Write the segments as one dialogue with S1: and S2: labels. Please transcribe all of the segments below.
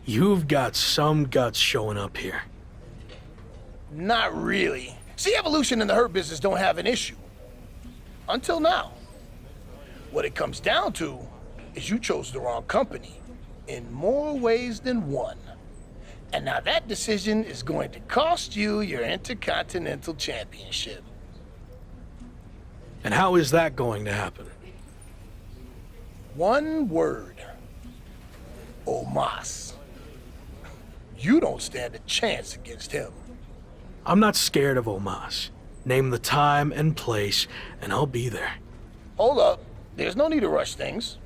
S1: You've got some guts showing up here.
S2: Not really. See, Evolution and the Hurt Business don't have an issue. Until now. What it comes down to is you chose the wrong company. In more ways than one. And now that decision is going to cost you your Intercontinental Championship.
S1: And how is that going to happen?
S2: One word. Omos. You don't stand a chance against him.
S1: I'm not scared of Omos. Name the time and place, and I'll be there.
S2: Hold up. There's no need to rush things.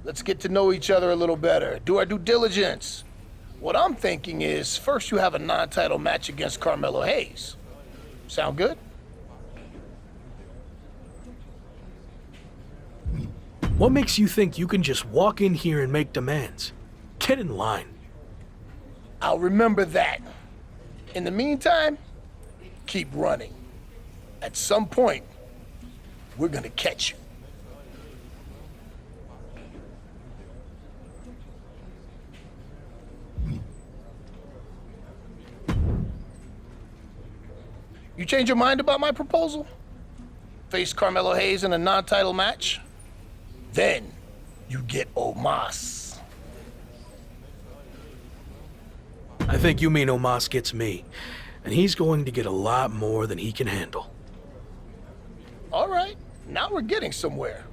S2: Let's get to know each other a little better. Do our due diligence. What I'm thinking is, first you have a non-title match against Carmelo Hayes. Sound good?
S1: What makes you think you can just walk in here and make demands? Get in line.
S2: I'll remember that. In the meantime, keep running. At some point, we're gonna catch you. You change your mind about my proposal? Face Carmelo Hayes in a non-title match? Then you get Omos.
S1: I think you mean Omos gets me, and he's going to get a lot more than he can handle.
S2: All right, now we're getting somewhere.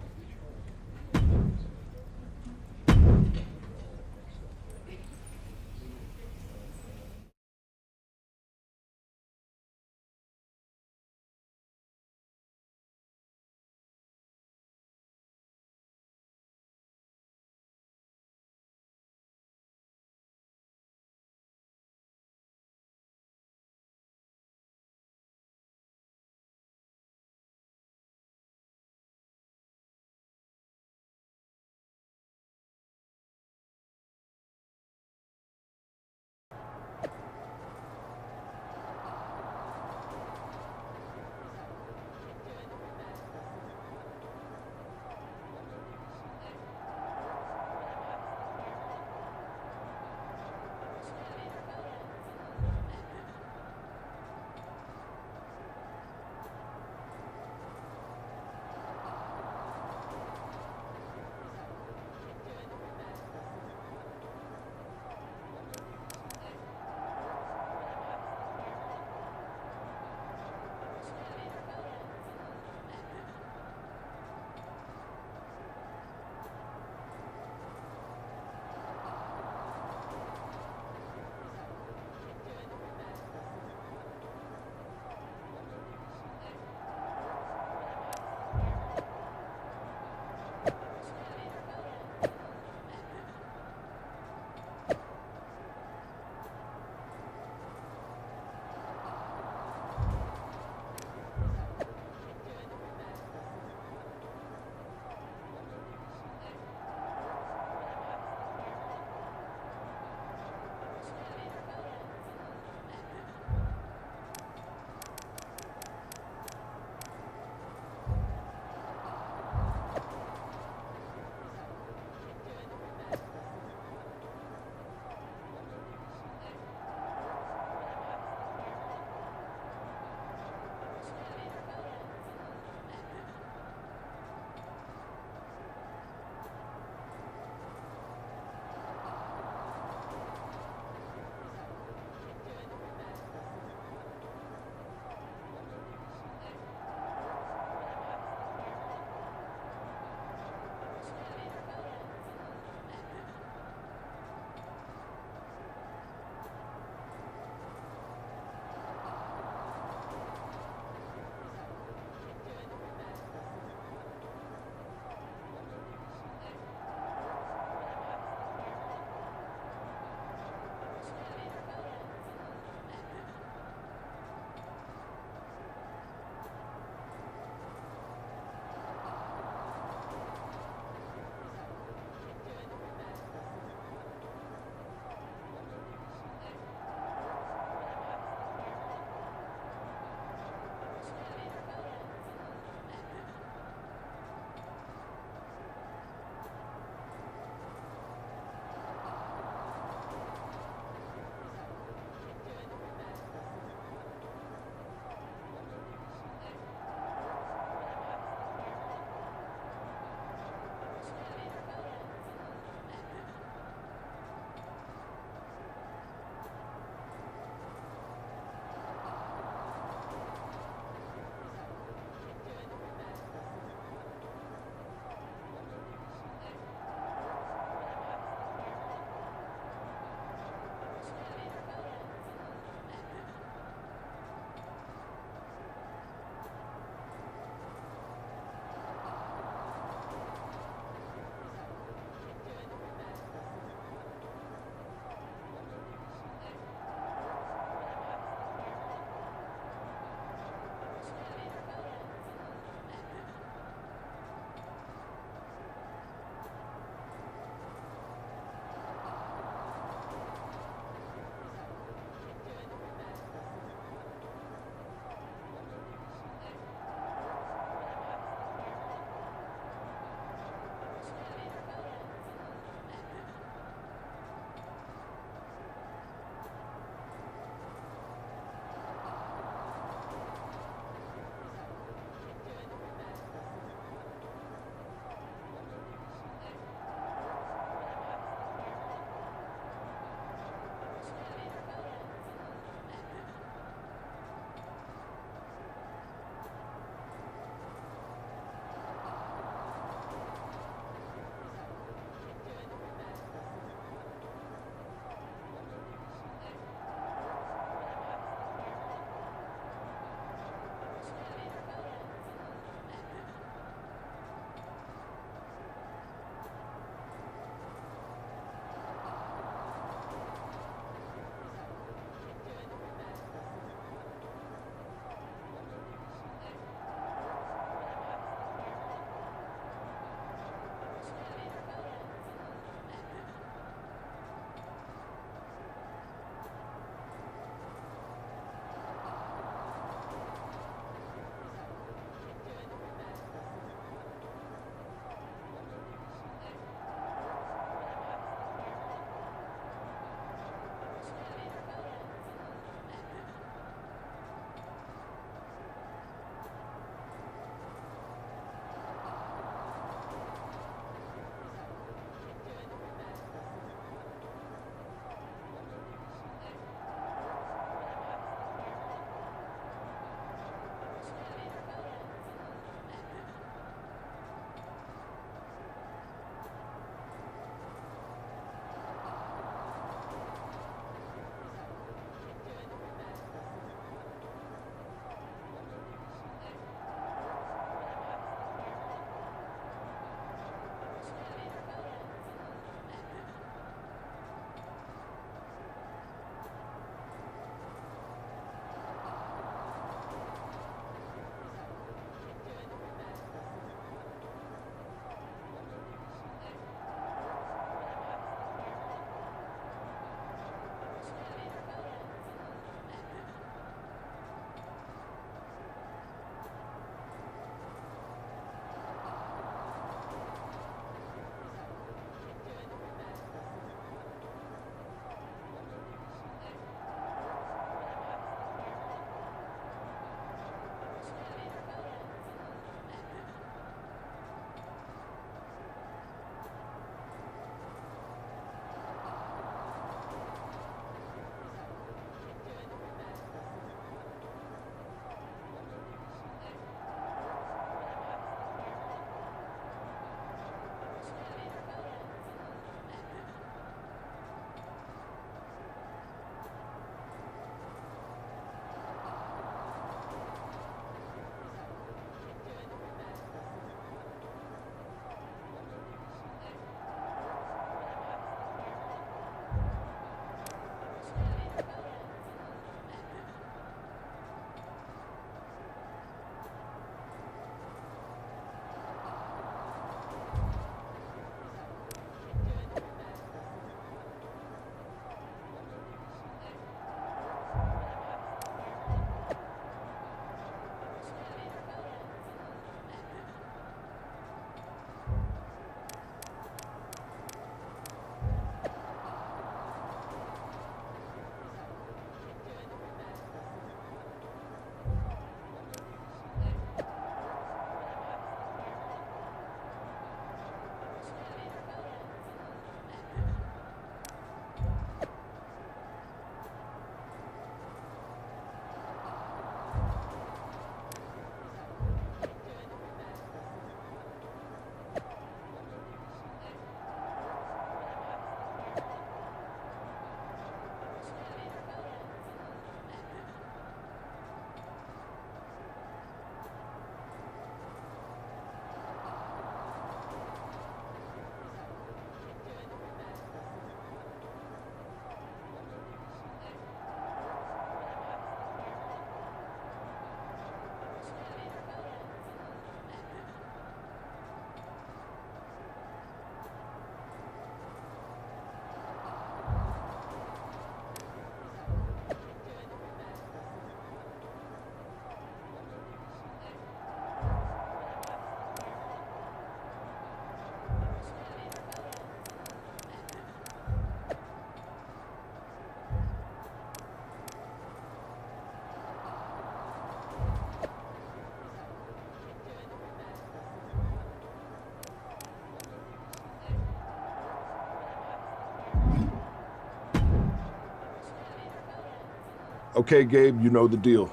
S3: Okay, Gabe, you know the deal.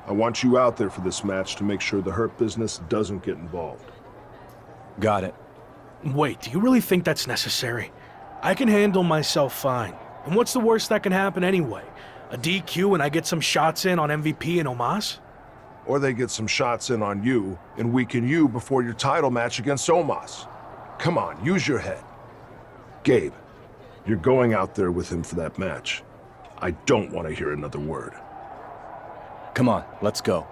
S3: I want you out there for this match to make sure the Hurt Business doesn't get involved.
S4: Got it.
S1: Wait, do you really think that's necessary? I can handle myself fine. And what's the worst that can happen anyway? A DQ and I get some shots in on MVP and Omos?
S3: Or they get some shots in on you and weaken you before your title match against Omos. Come on, use your head. Gabe, you're going out there with him for that match. I don't want to hear another word.
S4: Come on, let's go.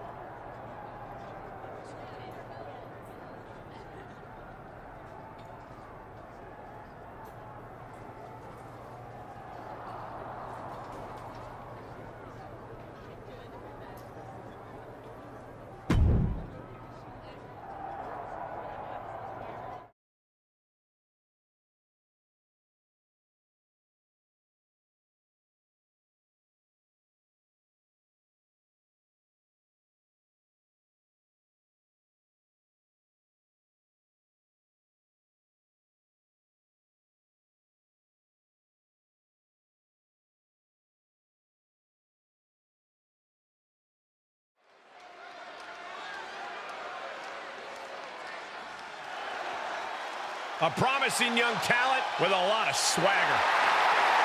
S5: A promising young talent with a lot of swagger.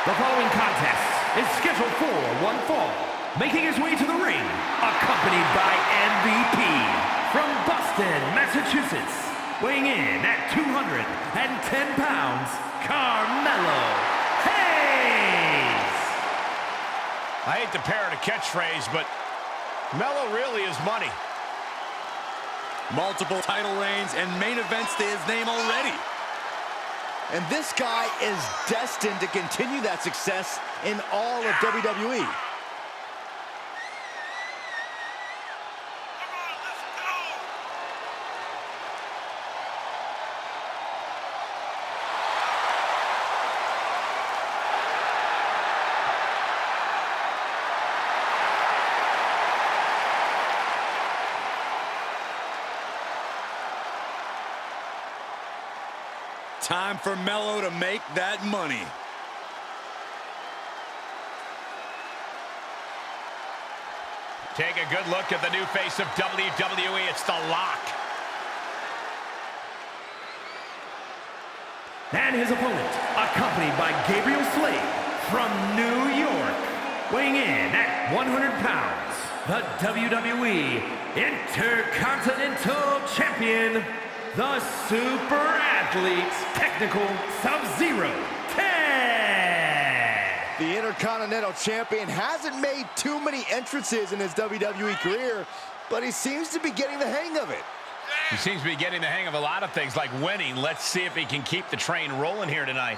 S6: The following contest is scheduled for one fall. Making his way to the ring, accompanied by MVP from Boston, Massachusetts. Weighing in at 210 pounds, Carmelo Hayes.
S5: I hate to parrot a catchphrase, but Melo really is money.
S7: Multiple title reigns and main events to his name already. And this guy is destined to continue that success in all of WWE. Time for Melo to make that money.
S5: Take a good look at the new face of WWE. It's The Lock.
S6: And his opponent, accompanied by Gabriel Slade from New York. Weighing in at 100 pounds, the WWE Intercontinental Champion, the Super Athletes Technical Sub-Zero Ted.
S7: The Intercontinental Champion hasn't made too many entrances in his WWE career, but he seems to be getting the hang of it.
S5: He seems to be getting the hang of a lot of things like winning. Let's see if he can keep the train rolling here tonight.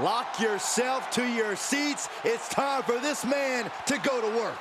S7: Lock yourself to your seats. It's time for this man to go to work.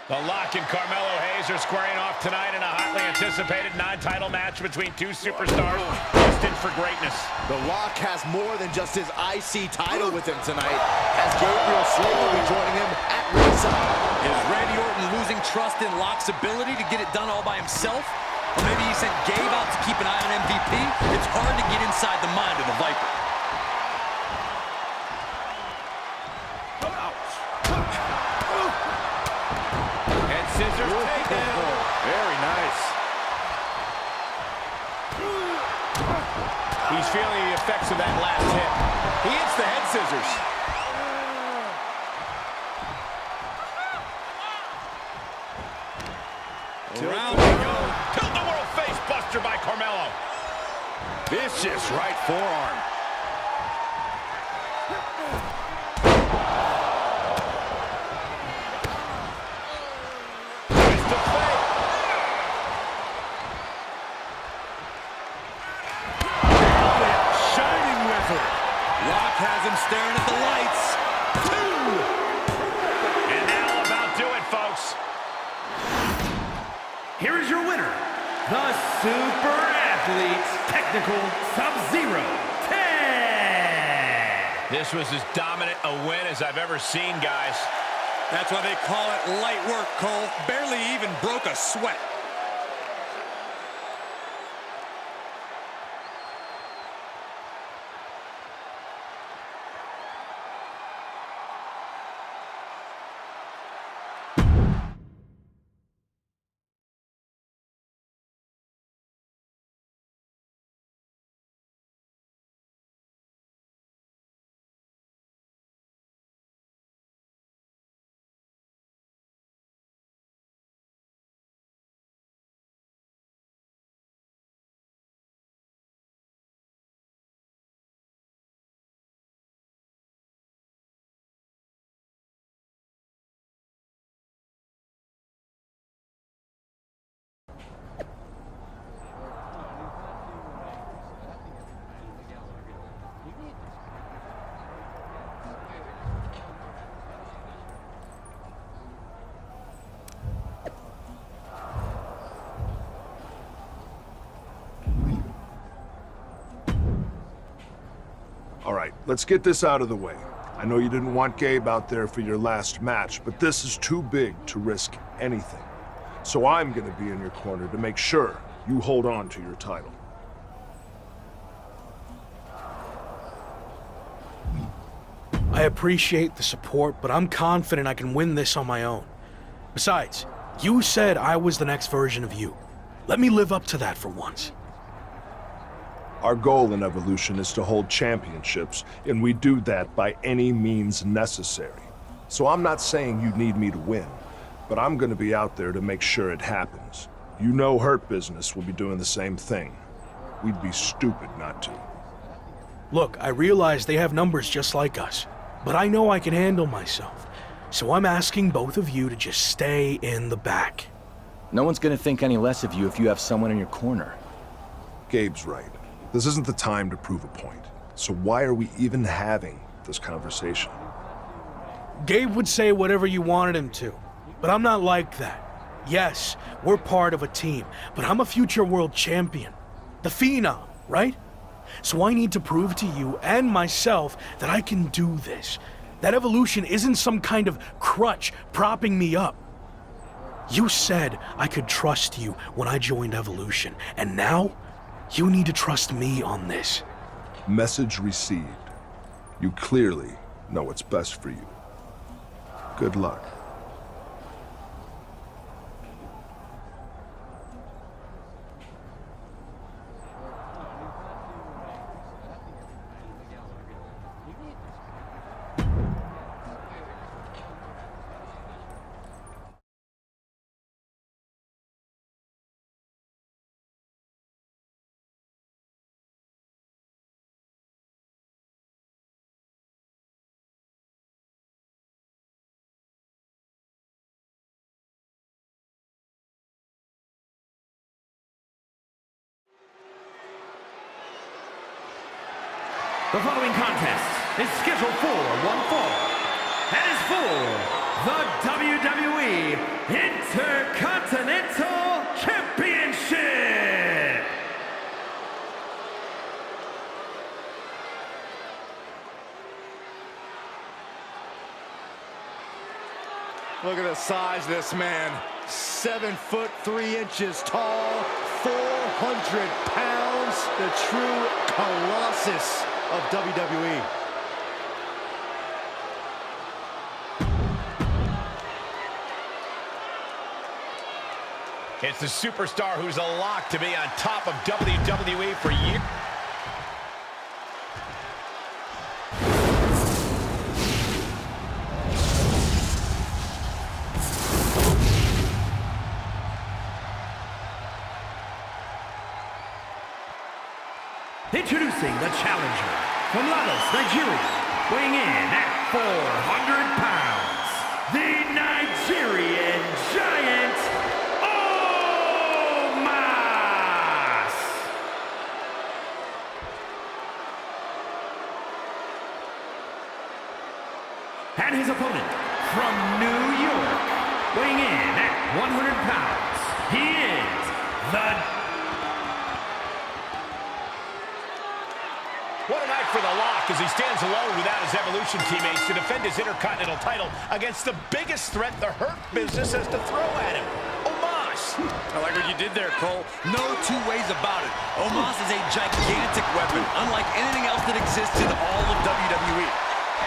S5: The Lock and Carmelo Hayes are squaring off tonight in a hotly anticipated non-title match between two superstars destined for greatness.
S7: The Lock has more than just his IC title with him tonight, as Gabriel Slade will be joining him at ringside.
S8: Is Randy Orton losing trust in Lock's ability to get it done all by himself? Or maybe he sent Gabe out to keep an eye on MVP? It's hard to get inside the mind of the Viper.
S5: Scissors takedown.
S7: Very nice.
S5: He's feeling the effects of that last hit. He hits the head scissors. Around we go. Tilt-the-world face buster by Carmelo.
S7: Vicious right forearm.
S8: Has him staring at the lights.
S5: 2. And that'll about do it, folks.
S6: Here is your winner, the Super Athlete Technical Sub-Zero, Ted!
S5: This was as dominant a win as I've ever seen, guys.
S8: That's why they call it light work, Cole. Barely even broke a sweat.
S3: All right, let's get this out of the way. I know you didn't want Gabe out there for your last match, but this is too big to risk anything. So I'm gonna be in your corner to make sure you hold on to your title.
S1: I appreciate the support, but I'm confident I can win this on my own. Besides, you said I was the next version of you. Let me live up to that for once.
S3: Our goal in Evolution is to hold championships, and we do that by any means necessary. So I'm not saying you need me to win, but I'm gonna be out there to make sure it happens. You know Hurt Business will be doing the same thing. We'd be stupid not to.
S1: Look, I realize they have numbers just like us, but I know I can handle myself. So I'm asking both of you to just stay in the back.
S4: No one's gonna think any less of you if you have someone in your corner.
S3: Gabe's right. This isn't the time to prove a point. So why are we even having this conversation?
S1: Gabe would say whatever you wanted him to, but I'm not like that. Yes, we're part of a team, but I'm a future world champion. The Phenom, right? So I need to prove to you and myself that I can do this. That Evolution isn't some kind of crutch propping me up. You said I could trust you when I joined Evolution, and now you need to trust me on this.
S3: Message received. You clearly know what's best for you. Good luck.
S6: The following contest is scheduled for one fall and is for the WWE Intercontinental Championship.
S7: Look at the size of this man. 7 foot 3 inches tall, 400 pounds, the true colossus of WWE.
S5: It's the superstar who's a lock to be on top of WWE for years.
S6: Introducing the challenger from Lagos, Nigeria, weighing in at 400 pounds, the Nigerian Giant, Omos! And his opponent from New York, weighing in at 100 pounds, he is the
S5: for the lock as he stands alone without his Evolution teammates to defend his Intercontinental title against the biggest threat the Hurt Business has to throw at him, Omos.
S8: I like what you did there, Cole. No two ways about it. Omos is a gigantic weapon, unlike anything else that exists in all of WWE.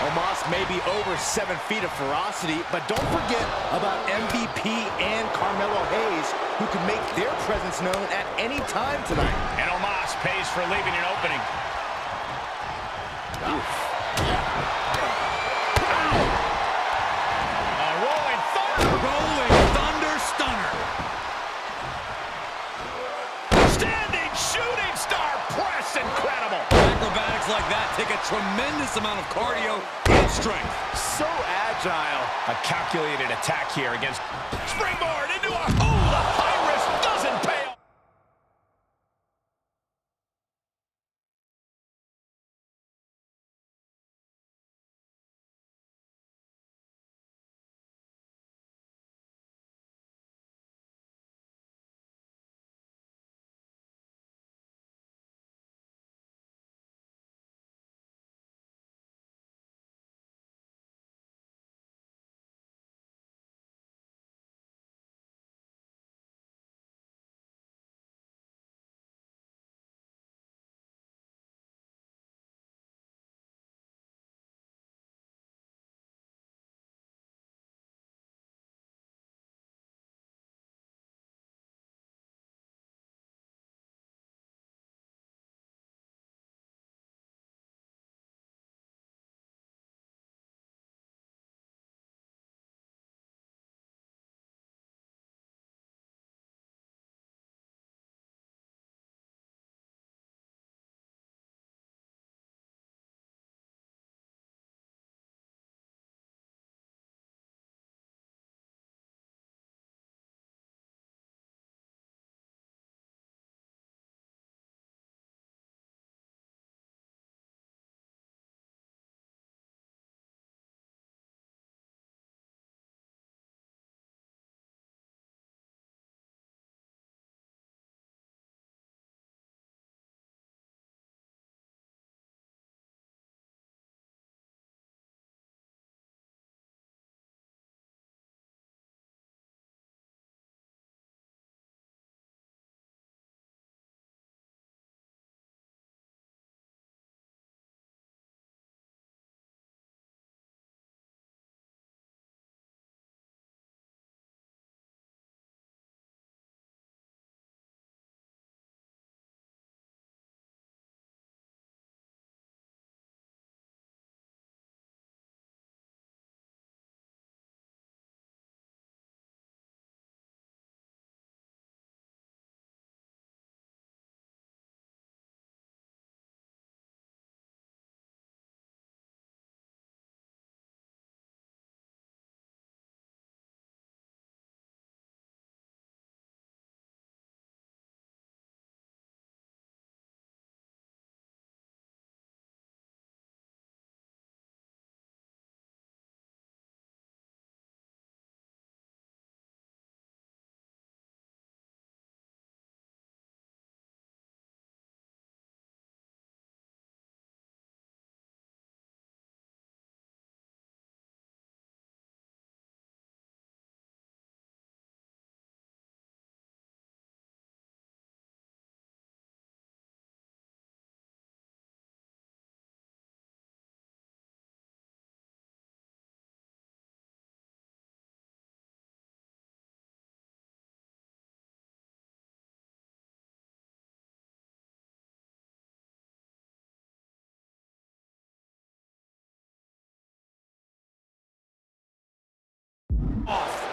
S4: Omos may be over 7 feet of ferocity, but don't forget about MVP and Carmelo Hayes, who can make their presence known at any time tonight.
S5: And Omos pays for leaving an opening. A rolling thunder.
S8: Rolling thunder stunner.
S5: Standing shooting star press. Incredible.
S8: Acrobatics like that take a tremendous amount of cardio and strength.
S5: So agile. A calculated attack here against springboard into a... Oh, the high risk doesn't pay off.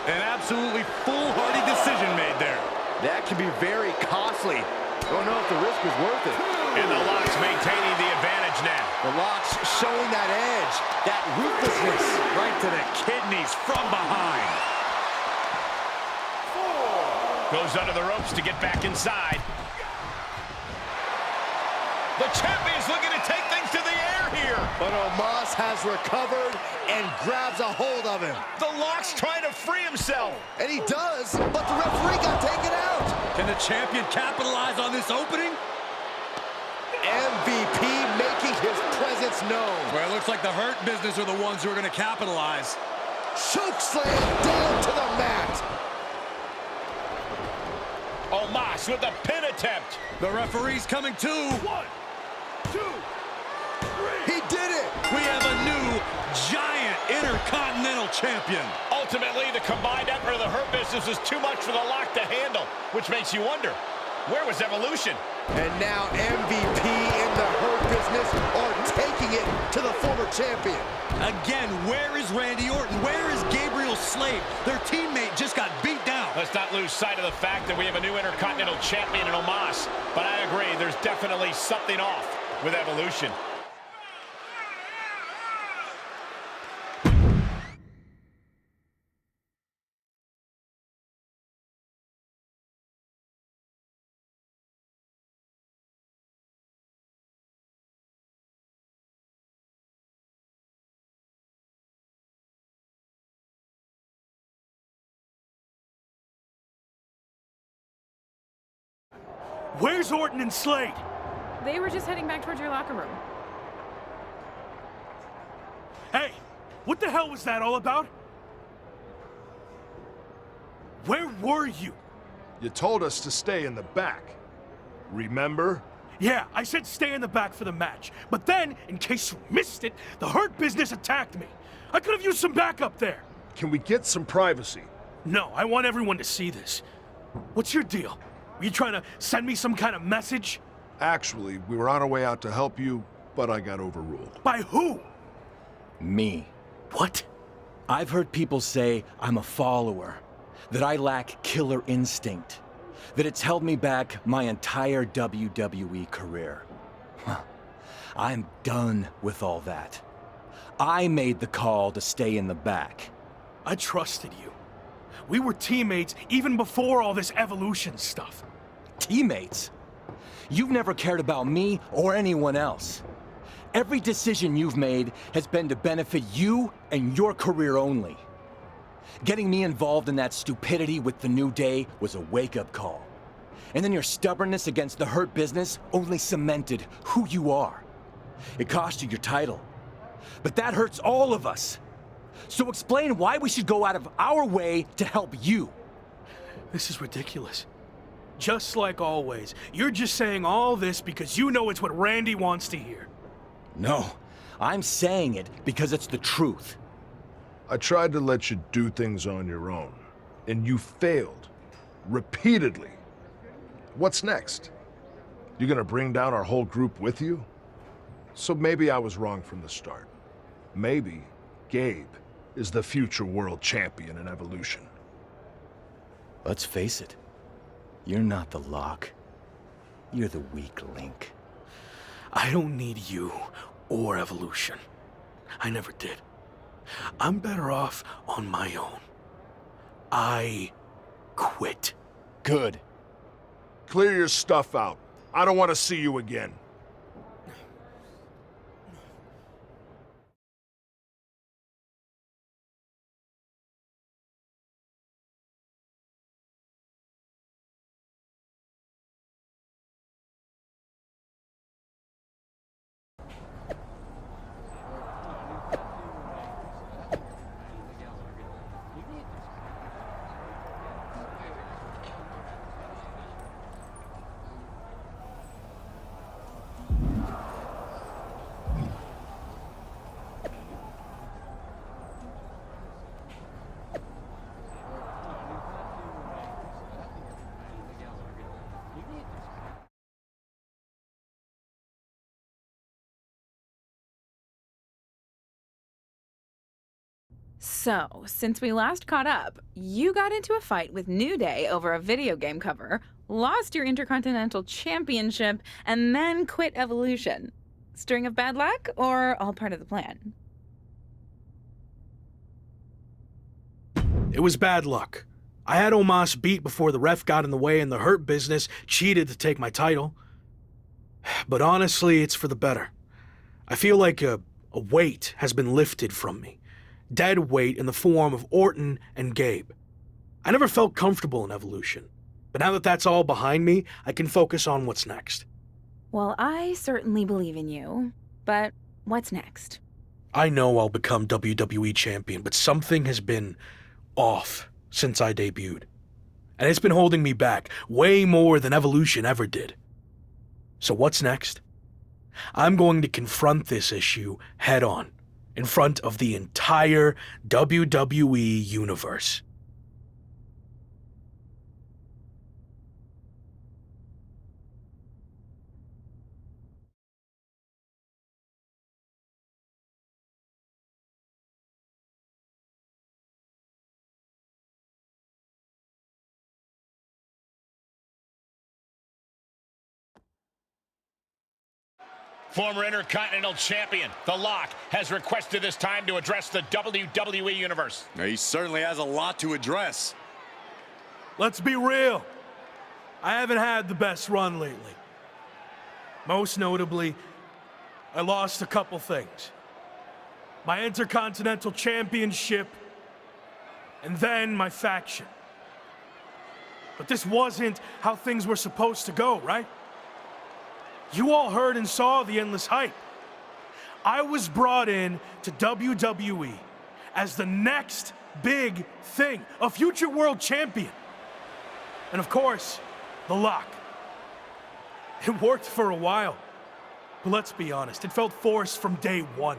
S7: An absolutely foolhardy decision made there.
S4: That can be very costly. Don't know if the risk is worth it.
S5: And the Lock's maintaining the advantage now.
S4: The Lock's showing that edge, that ruthlessness.
S5: Right to the kidneys from behind. Goes under the ropes to get back inside. The champion's looking to take things to the air here.
S7: But Omos has recovered and grabs a hold of him.
S5: The Lock's trying to free himself.
S7: And he does, but the referee got taken out.
S8: Can the champion capitalize on this opening?
S7: MVP making his presence known.
S8: Well, it looks like the Hurt Business are the ones who are going to capitalize.
S7: Chokeslam down to the mat.
S5: Omos with a pin attempt.
S8: The referee's coming too.
S1: 1, 2, 3.
S7: He did it.
S8: We have a new giant Intercontinental Champion.
S5: Ultimately, the combined effort of the Hurt Business was too much for the Lock to handle, which makes you wonder, where was Evolution?
S7: And now MVP and the Hurt Business are taking it to the former champion.
S8: Again, where is Randy Orton? Where is Gabriel Slade? Their teammate just got beat down.
S5: Let's not lose sight of the fact that we have a new Intercontinental Champion in Omos. But I agree, there's definitely something off with Evolution.
S1: Where's Orton and Slade?
S9: They were just heading back towards your locker room.
S1: Hey, what the hell was that all about? Where were you?
S3: You told us to stay in the back. Remember?
S1: Yeah, I said stay in the back for the match. But then, in case you missed it, the Hurt Business attacked me. I could have used some backup there.
S3: Can we get some privacy?
S1: No, I want everyone to see this. What's your deal? Were you trying to send me some kind of message?
S3: Actually, we were on our way out to help you, but I got overruled.
S1: By who?
S4: Me.
S1: What?
S4: I've heard people say I'm a follower, that I lack killer instinct, that it's held me back my entire WWE career. I'm done with all that. I made the call to stay in the back.
S1: I trusted you. We were teammates even before all this Evolution stuff.
S4: Teammates? You've never cared about me or anyone else. Every decision you've made has been to benefit you and your career only. Getting me involved in that stupidity with the New Day was a wake-up call. And then your stubbornness against the Hurt Business only cemented who you are. It cost you your title. But that hurts all of us. So explain why we should go out of our way to help you.
S1: This is ridiculous. Just like always, you're just saying all this because you know it's what Randy wants to hear.
S4: No, I'm saying it because it's the truth.
S3: I tried to let you do things on your own, and you failed. Repeatedly. What's next? You gonna bring down our whole group with you? So maybe I was wrong from the start. Maybe Gabe is the future world champion in Evolution.
S4: Let's face it. You're not the Lock. You're the weak link.
S1: I don't need you or Evolution. I never did. I'm better off on my own. I quit.
S4: Good.
S3: Clear your stuff out. I don't want to see you again.
S9: So, since we last caught up, you got into a fight with New Day over a video game cover, lost your Intercontinental Championship, and then quit Evolution. String of bad luck, or all part of the plan?
S1: It was bad luck. I had Omos beat before the ref got in the way and the Hurt Business cheated to take my title. But honestly, it's for the better. I feel like a weight has been lifted from me. Dead weight in the form of Orton and Gabe. I never felt comfortable in Evolution, but now that that's all behind me, I can focus on what's next.
S9: Well, I certainly believe in you. But what's next?
S1: I know I'll become WWE champion, but something has been off since I debuted. And it's been holding me back way more than Evolution ever did. So what's next? I'm going to confront this issue head on, in front of the entire WWE universe.
S5: Former Intercontinental Champion, The Lock, has requested this time to address the WWE Universe.
S7: He certainly has a lot to address.
S1: Let's be real. I haven't had the best run lately. Most notably, I lost a couple things. My Intercontinental Championship, and then my faction. But this wasn't how things were supposed to go, right? You all heard and saw the endless hype. I was brought in to WWE as the next big thing, a future world champion. And of course, The Lock. It worked for a while, but let's be honest, it felt forced from day one.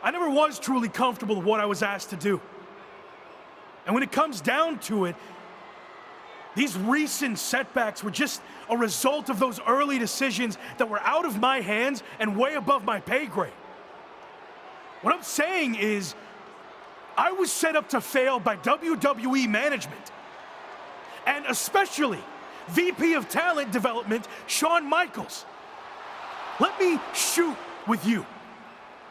S1: I never was truly comfortable with what I was asked to do. And when it comes down to it, these recent setbacks were just a result of those early decisions that were out of my hands and way above my pay grade. What I'm saying is, I was set up to fail by WWE management, and especially VP of Talent Development, Shawn Michaels. Let me shoot with you.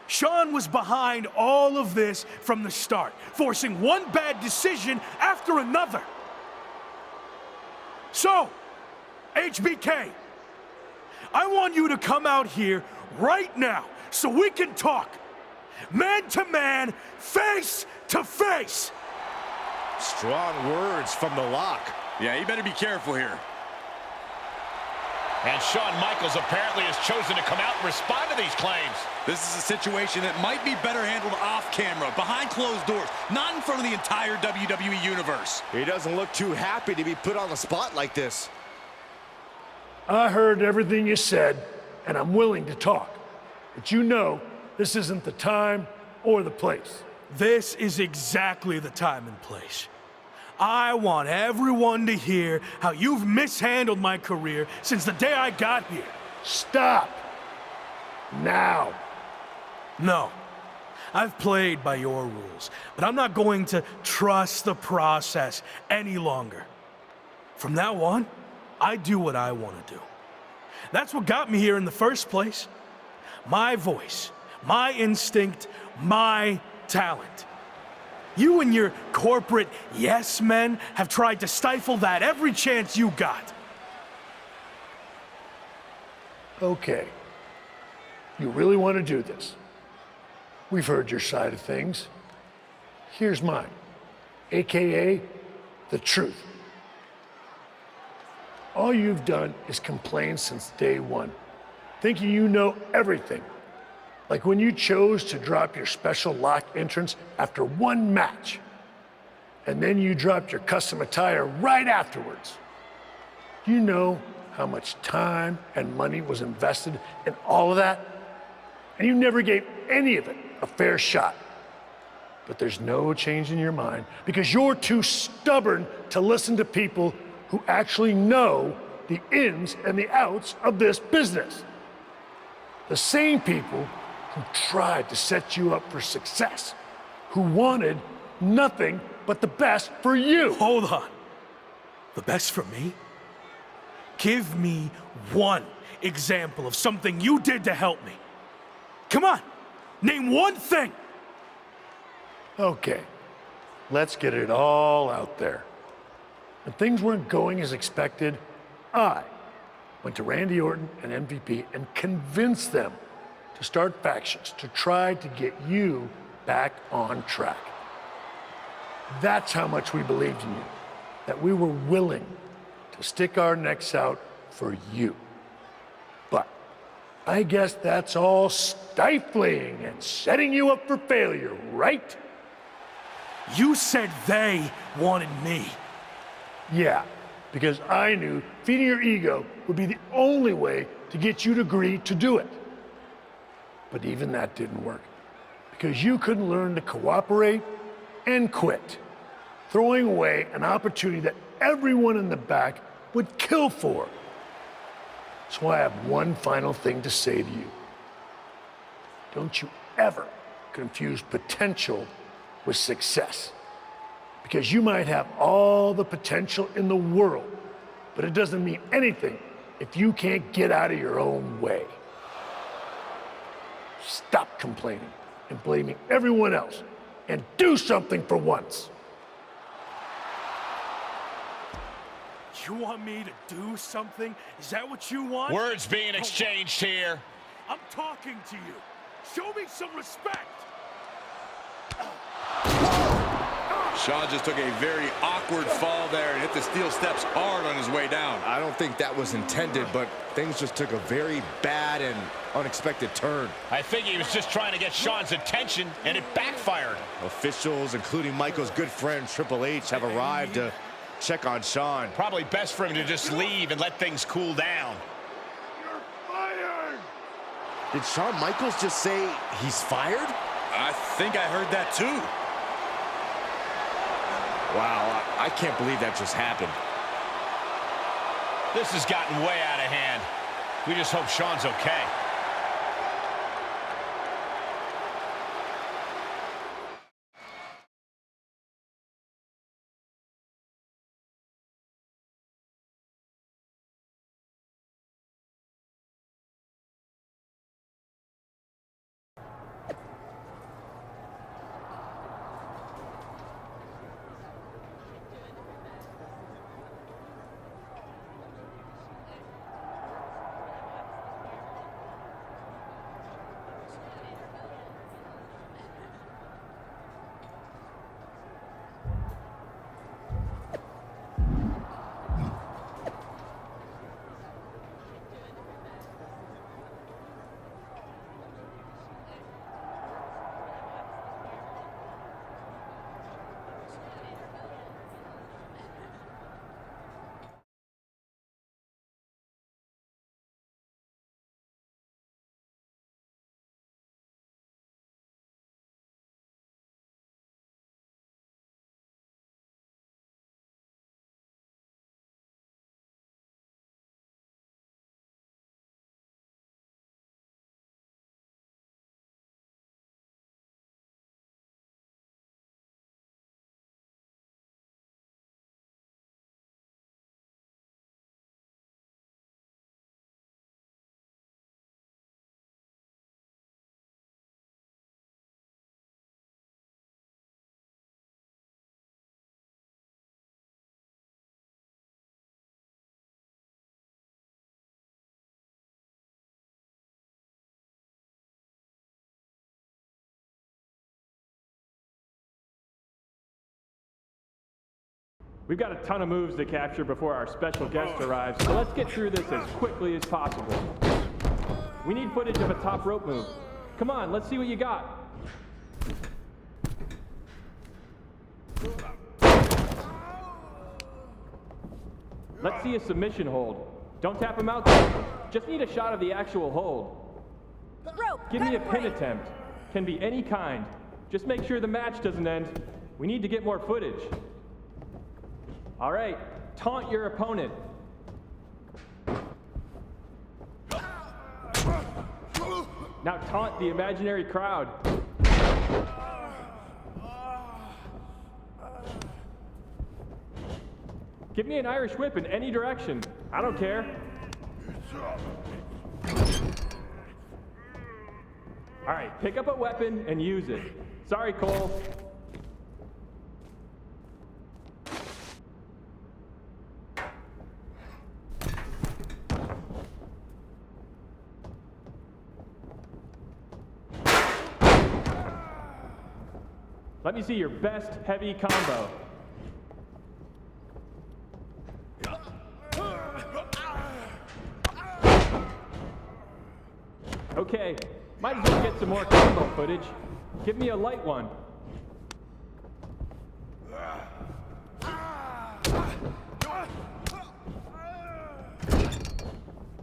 S1: Shawn was behind all of this from the start, forcing one bad decision after another. So, HBK, I want you to come out here right now so we can talk. Man to man, face to face.
S7: Strong words from The Lock. Yeah, you better be careful here.
S5: And Shawn Michaels apparently has chosen to come out and respond to these claims.
S7: This is a situation that might be better handled off camera, behind closed doors, not in front of the entire WWE Universe. He doesn't look too happy to be put on the spot like this.
S10: I heard everything you said, and I'm willing to talk. But you know, this isn't the time or the place.
S1: This is exactly the time and place. I want everyone to hear how you've mishandled my career since the day I got here.
S10: Stop. Now.
S1: No. I've played by your rules, but I'm not going to trust the process any longer. From now on, I do what I want to do. That's what got me here in the first place. My voice, my instinct, my talent. You and your corporate yes men have tried to stifle that every chance you got.
S10: Okay. You really want to do this? We've heard your side of things. Here's mine, AKA the truth. All you've done is complain since day one, thinking you know everything. Like when you chose to drop your special lock entrance after one match, and then you dropped your custom attire right afterwards. You know how much time and money was invested in all of that, and you never gave any of it a fair shot. But there's no change in your mind because you're too stubborn to listen to people who actually know the ins and the outs of this business. The same people who tried to set you up for success, who wanted nothing but the best for you.
S1: Hold on. The best for me? Give me one example of something you did to help me. Come on, name one thing.
S10: Okay, let's get it all out there. When things weren't going as expected, I went to Randy Orton and MVP and convinced them to start factions to try to get you back on track. That's how much we believed in you, that we were willing to stick our necks out for you. But I guess that's all stifling and setting you up for failure, right?
S1: You said they wanted me.
S10: Yeah, because I knew feeding your ego would be the only way to get you to agree to do it. But even that didn't work, because you couldn't learn to cooperate and quit, throwing away an opportunity that everyone in the back would kill for. So I have one final thing to say to you. Don't you ever confuse potential with success. Because you might have all the potential in the world, but it doesn't mean anything if you can't get out of your own way. Stop complaining and blaming everyone else and do something for once.
S1: You want me to do something? Is that what you want?
S5: Words being exchanged here.
S1: I'm talking to you. Show me some respect.
S7: Shawn just took a very awkward fall there and hit the steel steps hard on his way down. I don't think that was intended, but things just took a very bad and unexpected turn.
S5: I think he was just trying to get Shawn's attention, and it backfired.
S7: Officials, including Michael's good friend Triple H, have arrived to check on Shawn.
S5: Probably best for him to just leave and let things cool down.
S10: You're fired!
S7: Did Shawn Michaels just say he's fired? I think I heard that too. Wow, I can't believe that just happened.
S5: This has gotten way out of hand. We just hope Shawn's okay.
S11: We've got a ton of moves to capture before our special guest arrives, so let's get through this as quickly as possible. We need footage of a top rope move. Come on, let's see what you got. Let's see a submission hold. Don't tap him out though. Just need a shot of the actual hold. Give me a pin attempt. Can be any kind. Just make sure the match doesn't end. We need to get more footage. All right, taunt your opponent. Now taunt the imaginary crowd. Give me an Irish whip in any direction. I don't care. All right, pick up a weapon and use it. Sorry, Cole. Let me see your best heavy combo. Okay, might as well get some more combo footage. Give me a light one.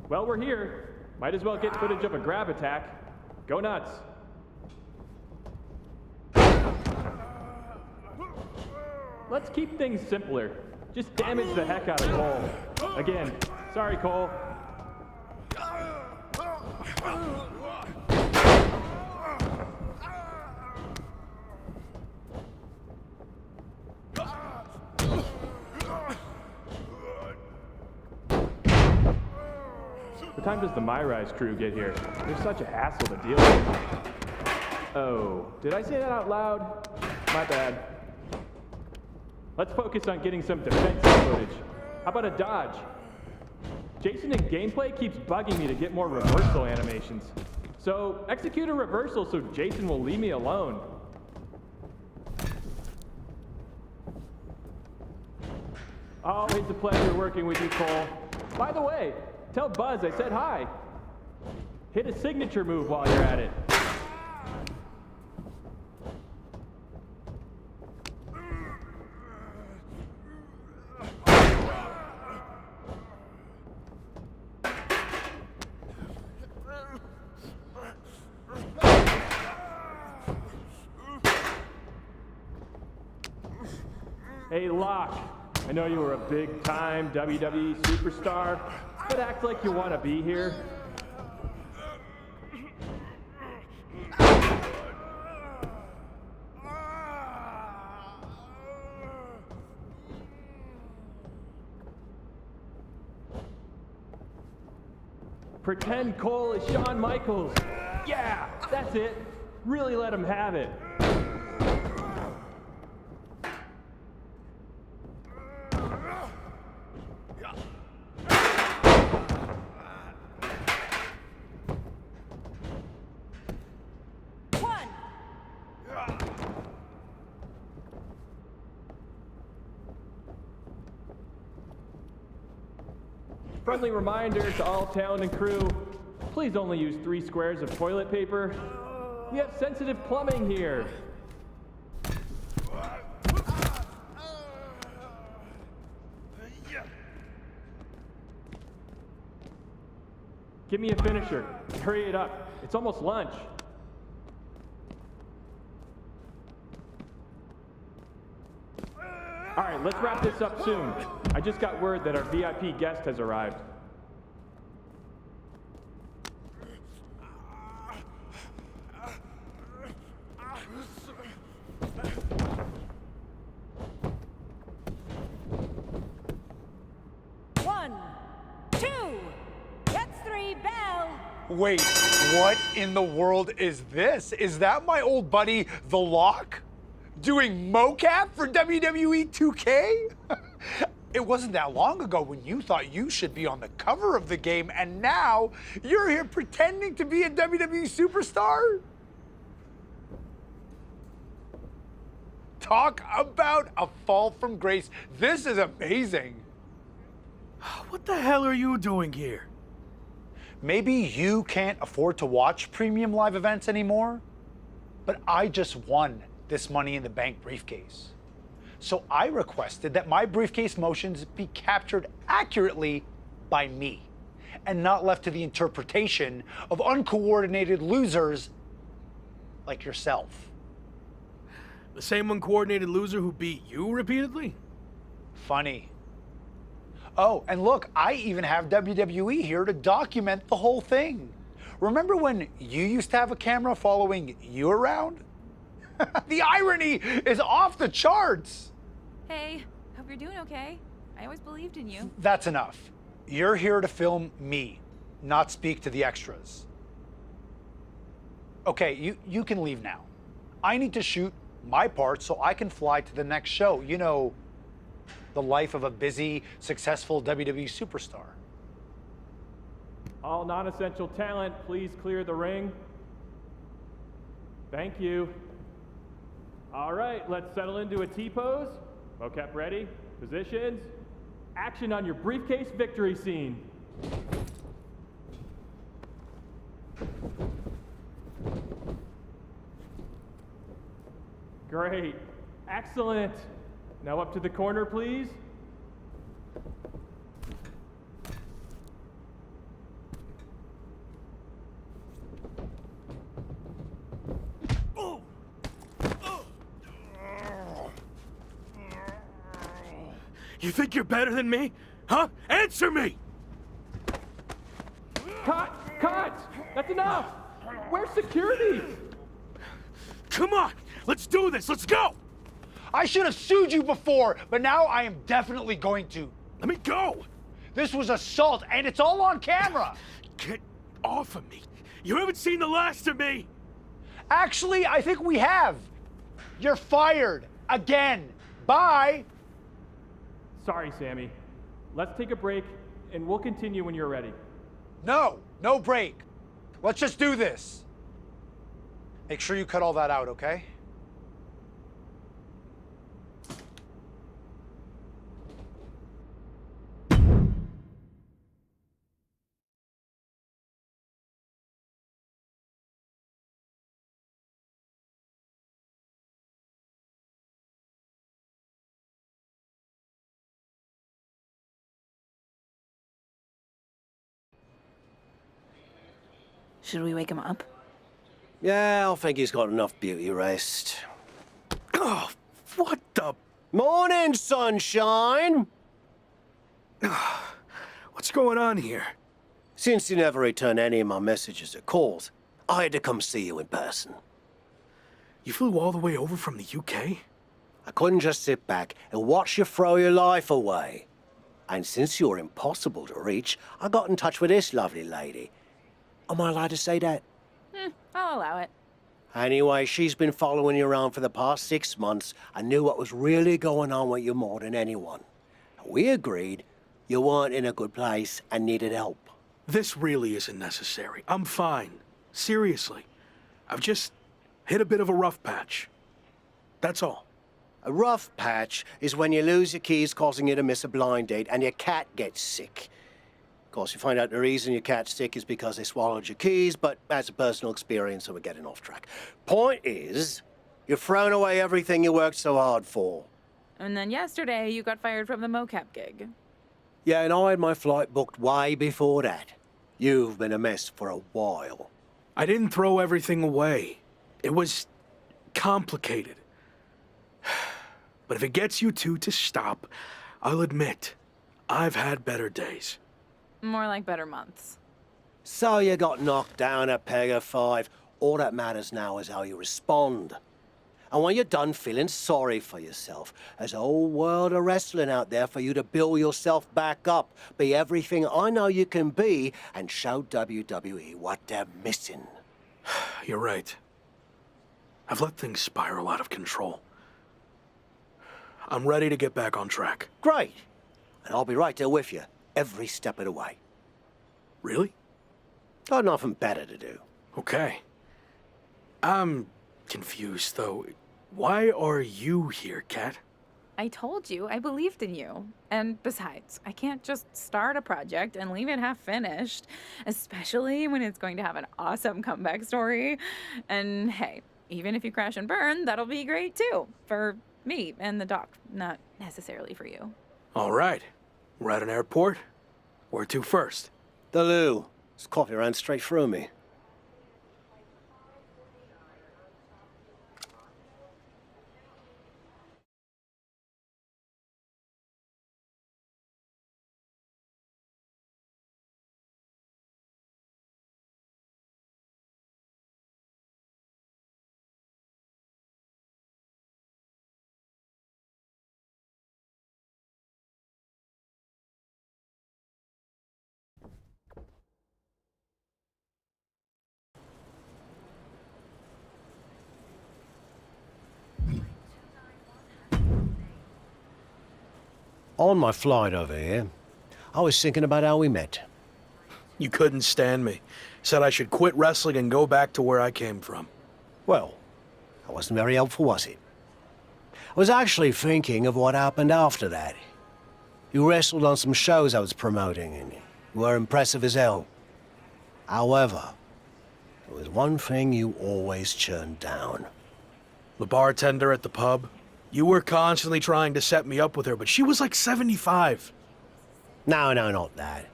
S11: Well, we're here. Might as well get footage of a grab attack. Go nuts. Let's keep things simpler. Just damage the heck out of Cole. Again, sorry, Cole. What time does the MyRise crew get here? They're such a hassle to deal with. Oh, did I say that out loud? My bad. Let's focus on getting some defensive footage. How about a dodge? Jason in gameplay keeps bugging me to get more reversal animations. So execute a reversal so Jason will leave me alone. Always a pleasure working with you, Cole. By the way, tell Buzz I said hi. Hit a signature move while you're at it. Hey, Locke. I know you were a big-time WWE superstar, but act like you want to be here. Pretend Cole is Shawn Michaels. Yeah, that's it. Really let him have it. Friendly reminder to all talent and crew, please only use 3 squares of toilet paper. We have sensitive plumbing here. Give me a finisher. Hurry it up. It's almost lunch. All right, let's wrap this up soon. I just got word that our VIP guest has arrived.
S12: One, two, that's 3, bell.
S13: Wait, what in the world is this? Is that my old buddy, The Lock? Doing mocap for WWE 2K? It wasn't that long ago when you thought you should be on the cover of the game, and now you're here pretending to be a WWE superstar? Talk about a fall from grace. This is amazing.
S1: What the hell are you doing here?
S13: Maybe you can't afford to watch premium live events anymore, but I just won this Money in the Bank briefcase. So I requested that my briefcase motions be captured accurately by me and not left to the interpretation of uncoordinated losers like yourself.
S1: The same uncoordinated loser who beat you repeatedly?
S13: Funny. Oh, and look, I even have WWE here to document the whole thing. Remember when you used to have a camera following you around? The irony is off the charts.
S9: Hey, hope you're doing okay. I always believed in you.
S13: That's enough. You're here to film me, not speak to the extras. Okay, you can leave now. I need to shoot my part so I can fly to the next show. You know, the life of a busy, successful WWE superstar.
S11: All non-essential talent, please clear the ring. Thank you. All right, let's settle into a T-pose. Mocap ready, positions. Action on your briefcase victory scene. Great. Excellent. Now up to the corner, please.
S1: You think you're better than me? Huh? Answer me!
S11: Cut! Cut! That's enough! Where's security?
S1: Come on! Let's do this! Let's go!
S13: I should have sued you before, but now I am definitely going to.
S1: Let me go!
S13: This was assault, and it's all on camera!
S1: Get off of me! You haven't seen the last of me!
S13: Actually, I think we have. You're fired. Again. Bye!
S11: Sorry, Sammy. Let's take a break, and we'll continue when you're ready.
S13: No, no break. Let's just do this. Make sure you cut all that out, okay?
S9: Should we wake him up?
S14: Yeah, I think he's got enough beauty rest.
S1: Oh, what the?
S14: Morning, sunshine!
S1: What's going on here?
S14: Since you never return any of my messages or calls, I had to come see you in person.
S1: You flew all the way over from the UK?
S14: I couldn't just sit back and watch you throw your life away. And since you're impossible to reach, I got in touch with this lovely lady. Am I allowed to say that?
S9: I'll allow it.
S14: Anyway, she's been following you around for the past 6 months and knew what was really going on with you more than anyone. We agreed you weren't in a good place and needed help.
S1: This really isn't necessary. I'm fine. Seriously. I've just hit a bit of a rough patch. That's all.
S14: A rough patch is when you lose your keys, causing you to miss a blind date, and your cat gets sick. Of course, you find out the reason your cat's sick is because they swallowed your keys, but that's a personal experience, so we're getting off track. Point is, you've thrown away everything you worked so hard for.
S9: And then yesterday, you got fired from the mocap gig.
S14: Yeah, and I had my flight booked way before that. You've been a mess for a while.
S1: I didn't throw everything away. It was complicated. But if it gets you two to stop, I'll admit, I've had better days.
S9: More like better months.
S14: So you got knocked down a peg of 5. All that matters now is how you respond. And when you're done feeling sorry for yourself, there's a whole world of wrestling out there for you to build yourself back up, be everything I know you can be, and show WWE what they're missing.
S1: You're right. I've let things spiral out of control. I'm ready to get back on track.
S14: Great. And I'll be right there with you, every step of the way.
S1: Really?
S14: Got nothing better to do.
S1: Okay. I'm confused, though. Why are you here, Kat?
S9: I told you, I believed in you. And besides, I can't just start a project and leave it half finished, especially when it's going to have an awesome comeback story. And hey, even if you crash and burn, that'll be great too. For me and the doc, not necessarily for you.
S1: All right. We're at an airport. Where to first?
S14: The loo. This coffee ran straight through me. On my flight over here, I was thinking about how we met.
S1: You couldn't stand me. Said I should quit wrestling and go back to where I came from.
S14: Well, that wasn't very helpful, was it? I was actually thinking of what happened after that. You wrestled on some shows I was promoting, and you were impressive as hell. However, there was one thing you always turned down.
S1: The bartender at the pub. You were constantly trying to set me up with her, but she was like 75.
S14: No, not that.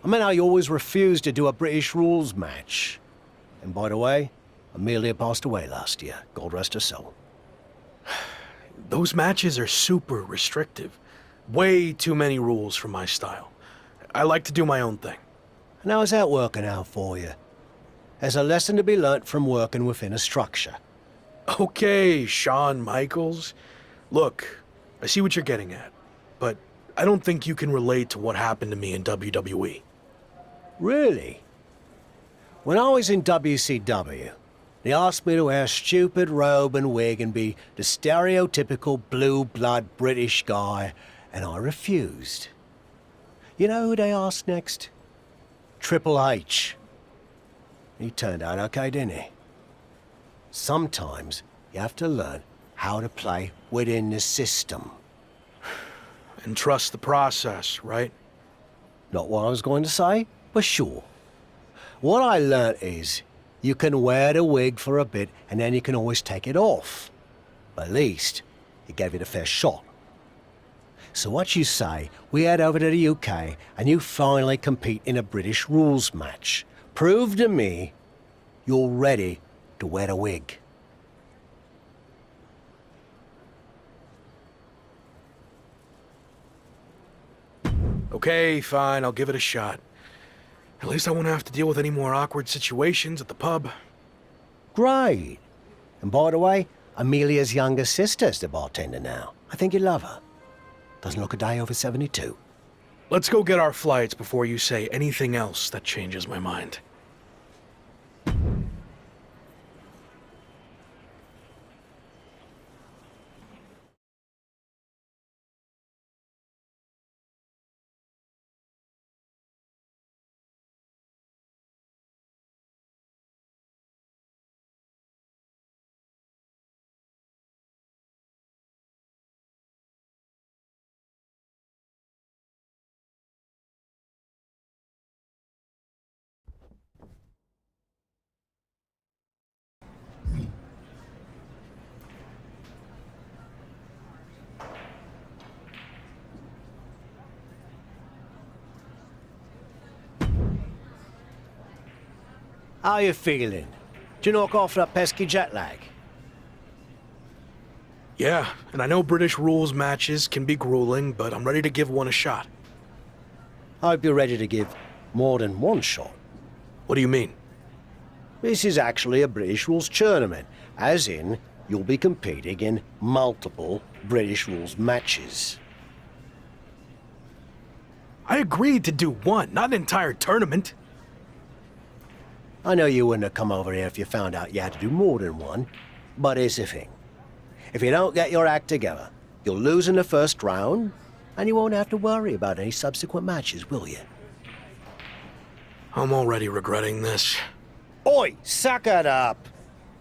S14: I mean, I always refused to do a British rules match. And by the way, Amelia passed away last year. God rest her soul.
S1: Those matches are super restrictive. Way too many rules for my style. I like to do my own thing.
S14: And how's that working out for you? There's a lesson to be learnt from working within a structure.
S1: Okay, Shawn Michaels. Look, I see what you're getting at, but I don't think you can relate to what happened to me in WWE.
S14: Really? When I was in WCW, they asked me to wear a stupid robe and wig and be the stereotypical blue-blood British guy, and I refused. You know who they asked next? Triple H. He turned out okay, didn't he? Sometimes you have to learn how to play within the system.
S1: And trust the process, right?
S14: Not what I was going to say, but sure. What I learnt is you can wear the wig for a bit and then you can always take it off. At least it gave it a fair shot. So what you say, we head over to the UK and you finally compete in a British rules match. Prove to me you're ready to wear the wig.
S1: Okay, fine, I'll give it a shot. At least I won't have to deal with any more awkward situations at the pub.
S14: Great. And by the way, Amelia's younger sister's the bartender now. I think you love her. Doesn't look a day over 72.
S1: Let's go get our flights before you say anything else that changes my mind.
S14: How you feeling? Did you knock off that pesky jet lag?
S1: Yeah, and I know British rules matches can be grueling, but I'm ready to give one a shot.
S14: I'd be ready to give more than one shot.
S1: What do you mean?
S14: This is actually a British rules tournament, as in, you'll be competing in multiple British rules matches.
S1: I agreed to do one, not an entire tournament.
S14: I know you wouldn't have come over here if you found out you had to do more than one, but here's the thing. If you don't get your act together, you'll lose in the first round, and you won't have to worry about any subsequent matches, will you?
S1: I'm already regretting this.
S14: Oi, suck it up!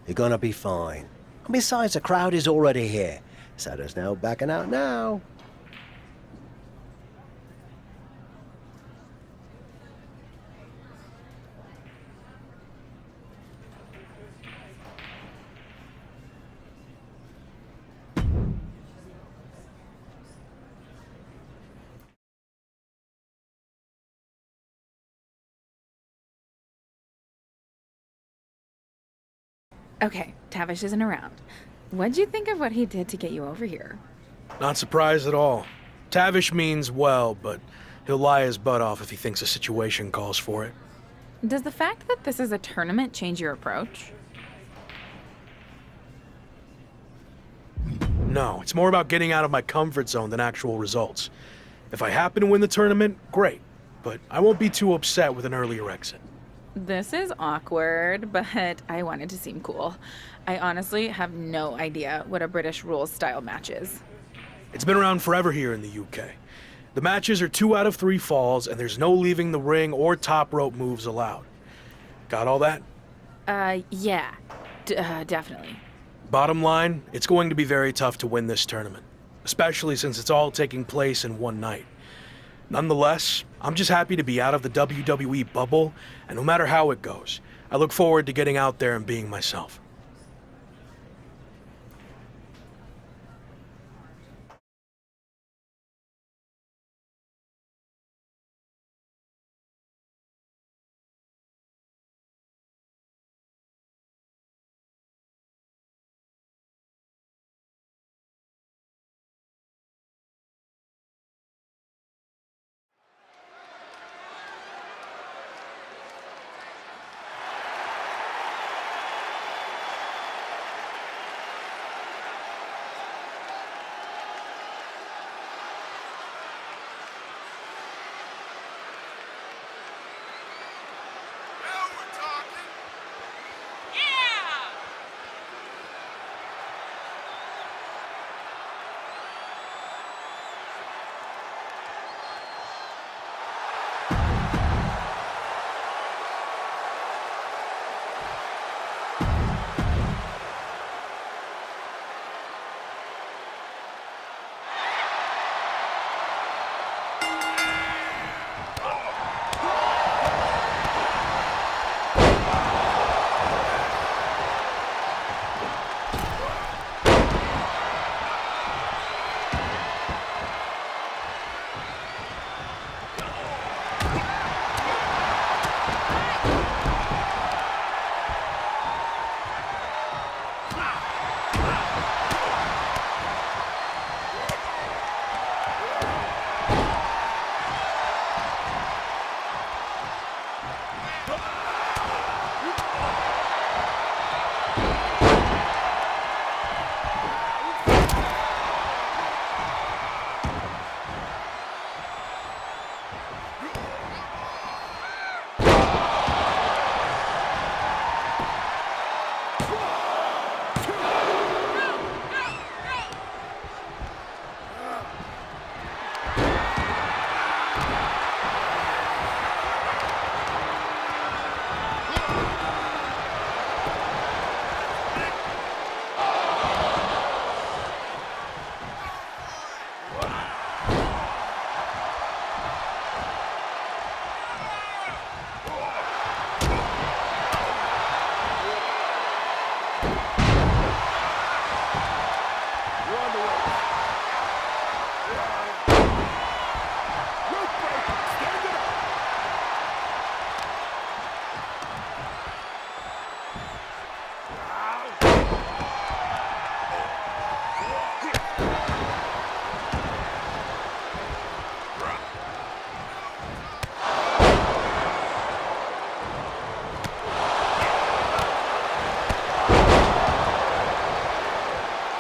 S14: You're gonna be fine. And besides, the crowd is already here, so there's no backing out now.
S9: Okay, Tavish isn't around. What'd you think of what he did to get you over here?
S1: Not surprised at all. Tavish means well, but he'll lie his butt off if he thinks a situation calls for it.
S9: Does the fact that this is a tournament change your approach?
S1: No, it's more about getting out of my comfort zone than actual results. If I happen to win the tournament, great, but I won't be too upset with an earlier exit.
S9: This is awkward, but I wanted to seem cool. I honestly have no idea what a British rules style match is.
S1: It's been around forever here in the UK. The matches are 2 out of 3 falls, and there's no leaving the ring or top rope moves allowed. Got all that?
S9: Yeah. Definitely.
S1: Bottom line, it's going to be very tough to win this tournament, especially since it's all taking place in one night. Nonetheless, I'm just happy to be out of the WWE bubble, and no matter how it goes, I look forward to getting out there and being myself.